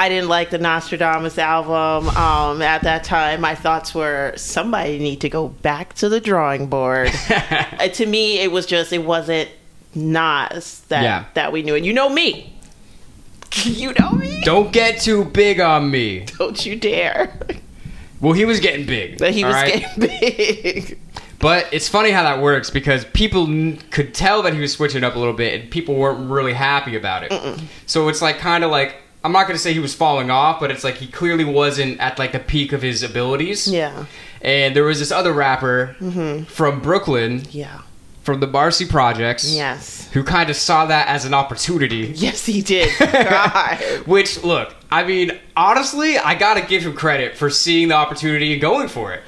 I didn't like the Nostradamus album. At that time, my thoughts were somebody need to go back to the drawing board. To me, it wasn't Nas that we knew. And you know me. You know me. Don't get too big on me. Don't you dare. Well, he was getting big. But he was getting big. But it's funny how that works because people could tell that he was switching up a little bit and people weren't really happy about it. So it's like kind of like, I'm not going to say he was falling off, but it's like he clearly wasn't at like the peak of his abilities. Yeah. And there was this other rapper from Brooklyn. Yeah. From the Marcy Projects. Yes. Who kind of saw that as an opportunity. Yes, he did. God. Which, look, I mean, honestly, I got to give him credit for seeing the opportunity and going for it.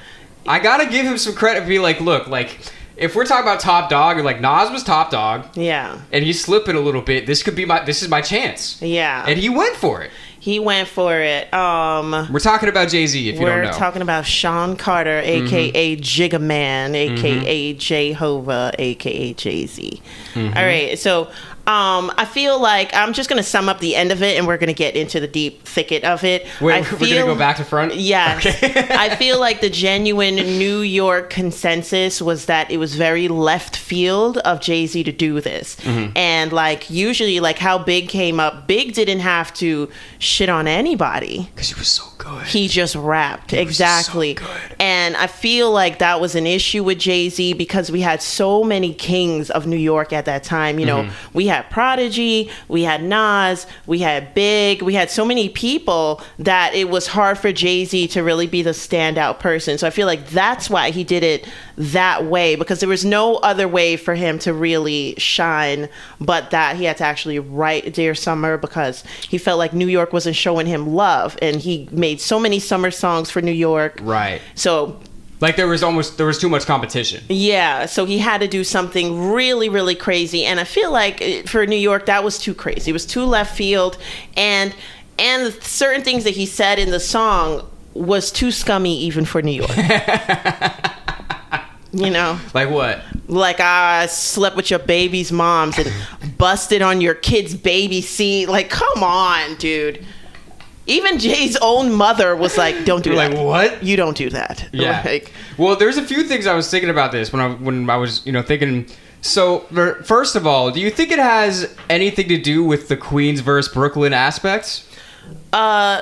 I gotta give him some credit and be like, look, like, if we're talking about top dog, or like Nas was top dog, yeah, and he's slipping a little bit, this is my chance, yeah, and he went for it. He went for it. We're talking about Jay-Z, if you don't know. We're talking about Sean Carter, a.k.a. Jigga Man, a.k.a. Jehovah, a.k.a. Jay-Z. All right, so I feel like I'm just going to sum up the end of it, and we're going to get into the deep thicket of it. Wait, we're going to go back to front? Yes. Okay. I feel like the genuine New York consensus was that it was very left field of Jay-Z to do this. And like usually like how Big came up, Big didn't have to shit on anybody. Because he was so good. He just rapped. Exactly. So good. And I feel like that was an issue with Jay-Z because we had so many kings of New York at that time. You know, we had Prodigy, we had Nas, we had Big, we had so many people that it was hard for Jay-Z to really be the standout person. So I feel like that's why he did it that way, because there was no other way for him to really shine but that he had to actually write Dear Summer because he felt like New York wasn't showing him love, and he made so many summer songs for New York. Right. So like there was too much competition. Yeah, so he had to do something really, really crazy, and I feel like for New York that was too crazy. It was too left field, and certain things that he said in the song was too scummy even for New York. You know? Like what? Like I slept with your baby's moms and busted on your kid's baby seat. Like, come on, dude. Even Jay's own mother was like, don't do that. Like, what? You don't do that. Yeah. Like, well, there's a few things I was thinking about this when I was, thinking. So, first of all, do you think it has anything to do with the Queens versus Brooklyn aspects?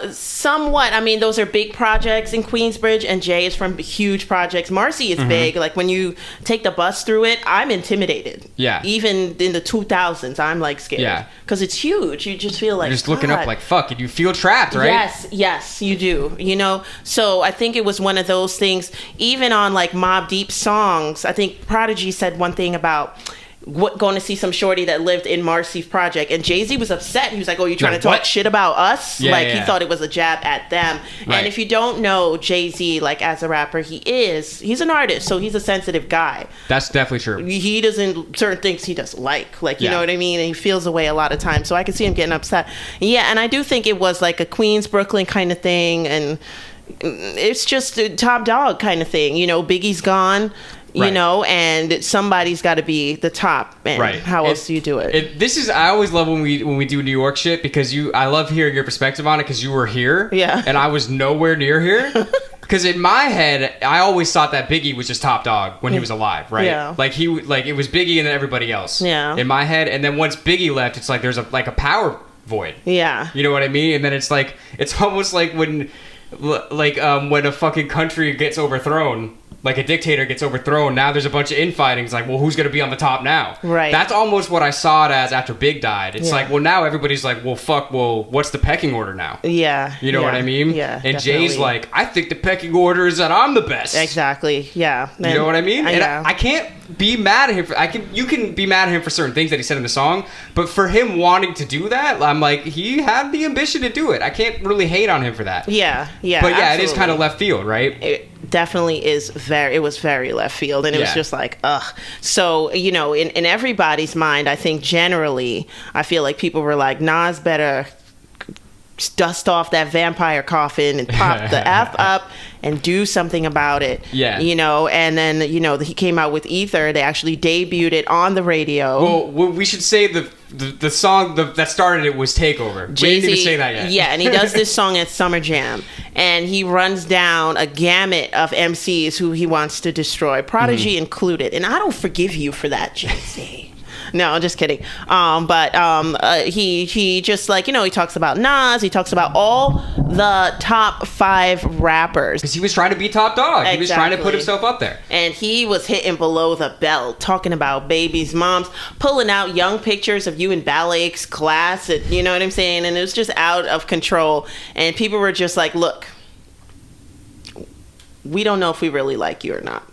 Somewhat. I mean, those are big projects in Queensbridge, and Jay is from huge projects. Marcy is big. Like when you take the bus through it, I'm intimidated. Yeah. Even in the 2000s, I'm like scared. Yeah. Because it's huge. You just feel like you're just looking up like fuck, and you feel trapped, right? Yes, you do. You know. So I think it was one of those things. Even on like Mobb Deep songs, I think Prodigy said one thing about going to see some shorty that lived in Marcy's project, and Jay-Z was upset. He was like, oh, you trying to talk shit about us? He thought it was a jab at them. Right. And if you don't know Jay-Z, like as a rapper, he's an artist, so he's a sensitive guy. That's definitely true. He doesn't, certain things he doesn't like you know what I mean? And he feels away a lot of times, so I can see him getting upset. Yeah, and I do think it was like a Queens, Brooklyn kind of thing, and it's just a top dog kind of thing. You know, Biggie's gone. You know, and somebody's got to be the top. And how else do you do it? I always love when we do New York shit because I love hearing your perspective on it because you were here. Yeah. And I was nowhere near here. Because in my head, I always thought that Biggie was just top dog when he was alive, right? Yeah. Like it was Biggie and then everybody else. Yeah. In my head, and then once Biggie left, it's like there's a power void. Yeah. You know what I mean? And then it's like it's almost like when a fucking country gets overthrown. Like a dictator gets overthrown. Now there's a bunch of infighting. It's like, well, who's going to be on the top now? Right. That's almost what I saw it as after Big died. It's like, well, now everybody's like, well, fuck, well, what's the pecking order now? Yeah. You know what I mean? Yeah. And definitely. Jay's like, I think the pecking order is that I'm the best. Exactly. Yeah. And you know what I mean? I can't be mad at him. You can be mad at him for certain things that he said in the song, but for him wanting to do that, I'm like, he had the ambition to do it. I can't really hate on him for that. Yeah. Yeah. But yeah, absolutely. It is kind of left field, right? It definitely is it was very left field, and it was just like, ugh. So, you know, in everybody's mind, I think generally, I feel like people were like, Nas better dust off that vampire coffin and pop the F up and do something about it. Yeah. You know, and then, you know, he came out with Ether. They actually debuted it on the radio. Well, we should say the song that started it was Takeover. We didn't even say that yet. Yeah, and he does this song at Summer Jam, and he runs down a gamut of MCs who he wants to destroy, Prodigy included. And I don't forgive you for that, Jay-Z. No, I'm just kidding. He just like, he talks about Nas. He talks about all the top 5 rappers. Because he was trying to be top dog. Exactly. He was trying to put himself up there. And he was hitting below the belt, talking about babies, moms, pulling out young pictures of you in ballet class. And, you know what I'm saying? And it was just out of control. And people were just like, look, we don't know if we really like you or not.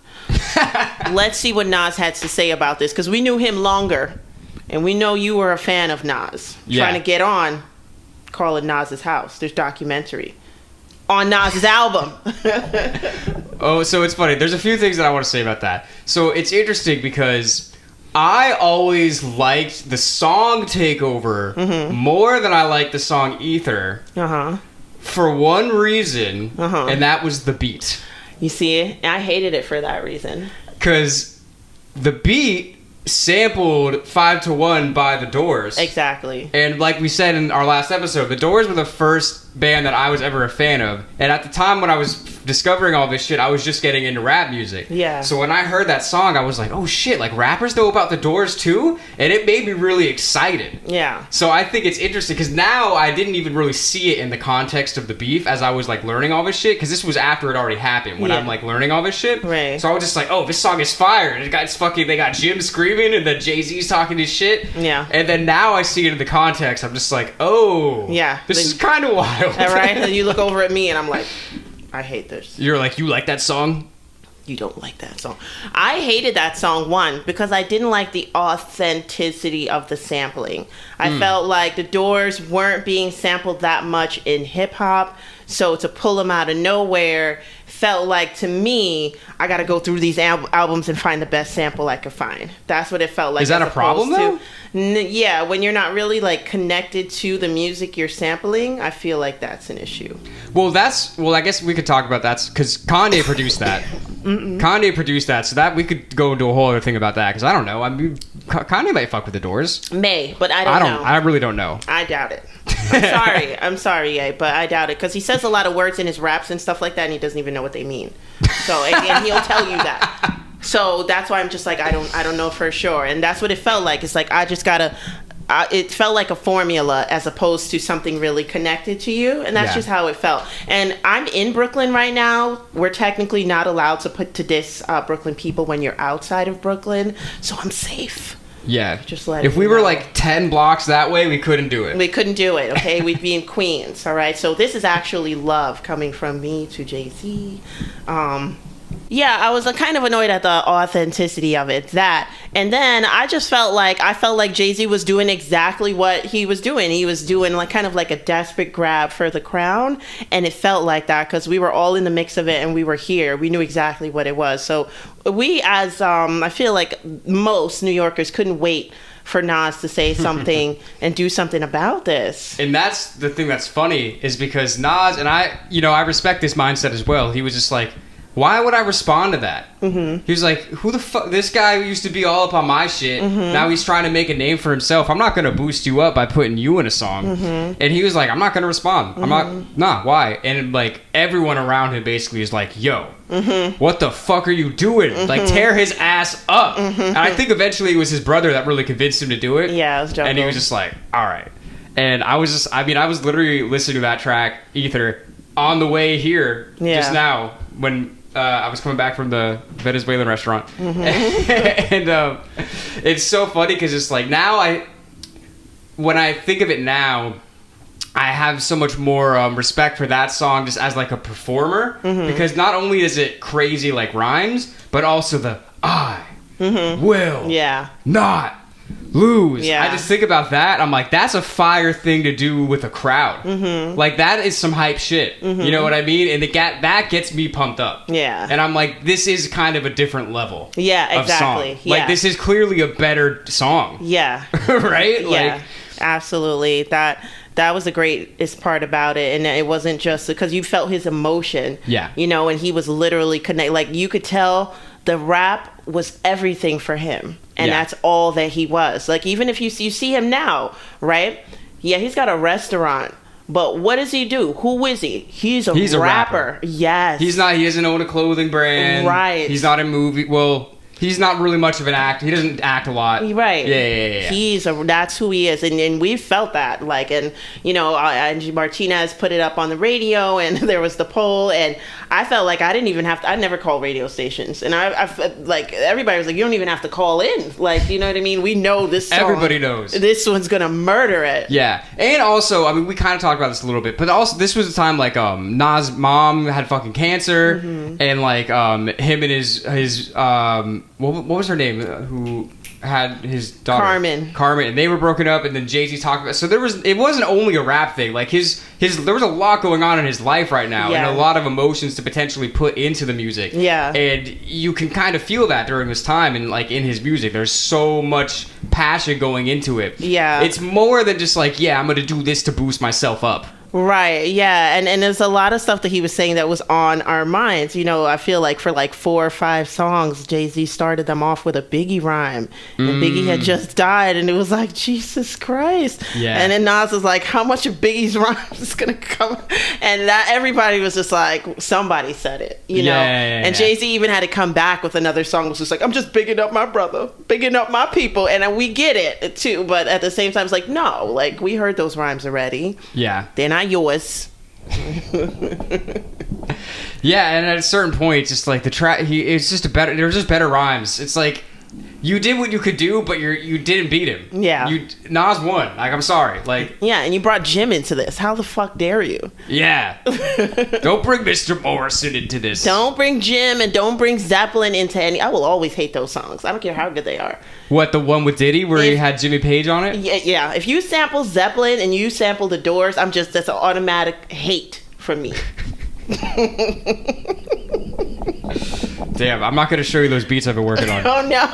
Let's see what Nas had to say about this, because we knew him longer, and we know you were a fan of Nas. Trying to get on, call it Nas's house. There's documentary on Nas's album. Oh, so it's funny. There's a few things that I want to say about that. So it's interesting because I always liked the song Takeover more than I liked the song Ether. For one reason, and that was the beat. You see, I hated it for that reason. Because the beat sampled 5 to 1 by The Doors. Exactly. And like we said in our last episode, The Doors were the first band that I was ever a fan of. And at the time when I was discovering all this shit, I was just getting into rap music. Yeah. So when I heard that song, I was like, oh shit, like rappers know about The Doors too? And it made me really excited. Yeah. So I think it's interesting because now I didn't even really see it in the context of the beef as I was like learning all this shit, because this was after it already happened when I'm like learning all this shit. Right. So I was just like, oh, this song is fire. And they got Jim screaming and then Jay-Z's talking his shit. Yeah. And then now I see it in the context. I'm just like, oh. Yeah. This is kind of wild. All right. And you look over at me and I'm like, I hate this. You're like, you like that song? You don't like that song. I hated that song, one, because I didn't like the authenticity of the sampling. I felt like the Doors weren't being sampled that much in hip-hop, so to pull them out of nowhere felt like, to me, I got to go through these albums and find the best sample I could find. That's what it felt like. Is that a problem, though? Yeah, when you're not really like connected to the music you're sampling, I feel like that's an issue. Well, I guess we could talk about that because Kanye produced that. Kanye produced that, so that we could go into a whole other thing about that, because I don't know. I mean, Kanye might fuck with the Doors. But I don't know. I really don't know. I doubt it. I'm sorry, but I doubt it, because he says a lot of words in his raps and stuff like that, and he doesn't even know what they mean. So, and he'll tell you that. So that's why I'm just like, I don't know for sure. And that's what it felt like. It's like, I just gotta, it felt like a formula as opposed to something really connected to you. And that's just how it felt. And I'm in Brooklyn right now. We're technically not allowed to put to diss Brooklyn people when you're outside of Brooklyn. So I'm safe. Yeah. Just like, if we were like 10 blocks that way, we couldn't do it. We couldn't do it, okay? We'd be in Queens, all right? So this is actually love coming from me to Jay-Z. Yeah, I was kind of annoyed at the authenticity of it, that. And then I felt like Jay-Z was doing exactly what he was doing. He was doing like kind of like a desperate grab for the crown. And it felt like that because we were all in the mix of it and we were here. We knew exactly what it was. So we, as I feel like most New Yorkers, couldn't wait for Nas to say something and do something about this. And that's the thing that's funny, is because Nas, and I respect this mindset as well. He was just like, why would I respond to that? He was like, who the fuck? This guy used to be all up on my shit. Now he's trying to make a name for himself. I'm not going to boost you up by putting you in a song. And he was like, I'm not going to respond. I'm not, why? And like everyone around him basically is like, yo, what the fuck are you doing? Like, tear his ass up. And I think eventually it was his brother that really convinced him to do it. Yeah, it was joking. And he was just like, all right. And I was literally listening to that track, Ether, on the way here just now when I was coming back from the Venezuelan restaurant. And it's so funny because it's like, now when I think of it now, I have so much more respect for that song just as like a performer, because not only is it crazy like rhymes, but also the I will not lose. I just think about that. I'm like, that's a fire thing to do with a crowd. Like, that is some hype shit. You know what I mean? And that gets me pumped up. And I'm like, this is kind of a different level. Exactly. Of song. Like, this is clearly a better song. Right? Like, absolutely. That was the greatest part about it. And it wasn't just because you felt his emotion. And he was literally connected. Like, you could tell the rap was everything for him. and that's all that he was. Like, even if you see him now, right? Yeah, he's got a restaurant. But what does he do? Who is he? He's a rapper. Yes. He doesn't own a clothing brand. Right. He's not in movie. Well, he's not really much of an actor. He doesn't act a lot. Right. Yeah. That's who he is. And we felt that. Like, and, you know, Angie Martinez put it up on the radio, and there was the poll, and I felt like I didn't even have to, I never call radio stations. And I like, everybody was like, you don't even have to call in. Like, you know what I mean? We know this song. Everybody knows. This one's going to murder it. Yeah. And also, I mean, we kind of talked about this a little bit, but also this was the time, like, Nas' mom had fucking cancer, and, like, him and his what was her name? Who had his daughter? Carmen, and they were broken up, and then Jay-Z talked about. So it wasn't only a rap thing. Like there was a lot going on in his life right now, and a lot of emotions to potentially put into the music. Yeah, and you can kind of feel that during this time, and like in his music, there's so much passion going into it. Yeah, it's more than just like, I'm gonna do this to boost myself up. Right, yeah, and there's a lot of stuff that he was saying that was on our minds. You know, I feel like for like 4 or 5 songs, Jay-Z started them off with a Biggie rhyme, and Biggie had just died, and it was like, Jesus Christ. Yeah. And then Nas was like, how much of Biggie's rhymes is gonna come? And that everybody was just like, somebody said it, you know. And Jay-Z even had to come back with another song, was just like, I'm just bigging up my brother, bigging up my people, and we get it too. But at the same time, it's like, no, like we heard those rhymes already. Yeah, they're not yours. Yeah, and at a certain point, just like the track, there's just better rhymes. It's like you did what you could do, but you didn't beat him. Yeah, Nas won. Like, I'm sorry. Like, yeah, and you brought Jim into this. How the fuck dare you? Yeah, don't bring Mr. Morrison into this. Don't bring Jim, and don't bring Zeppelin into any. I will always hate those songs. I don't care how good they are. What, the one with Diddy where he had Jimmy Page on it? Yeah. If you sample Zeppelin and you sample The Doors, that's an automatic hate from me. Damn, I'm not going to show you those beats I've been working on. Oh, no.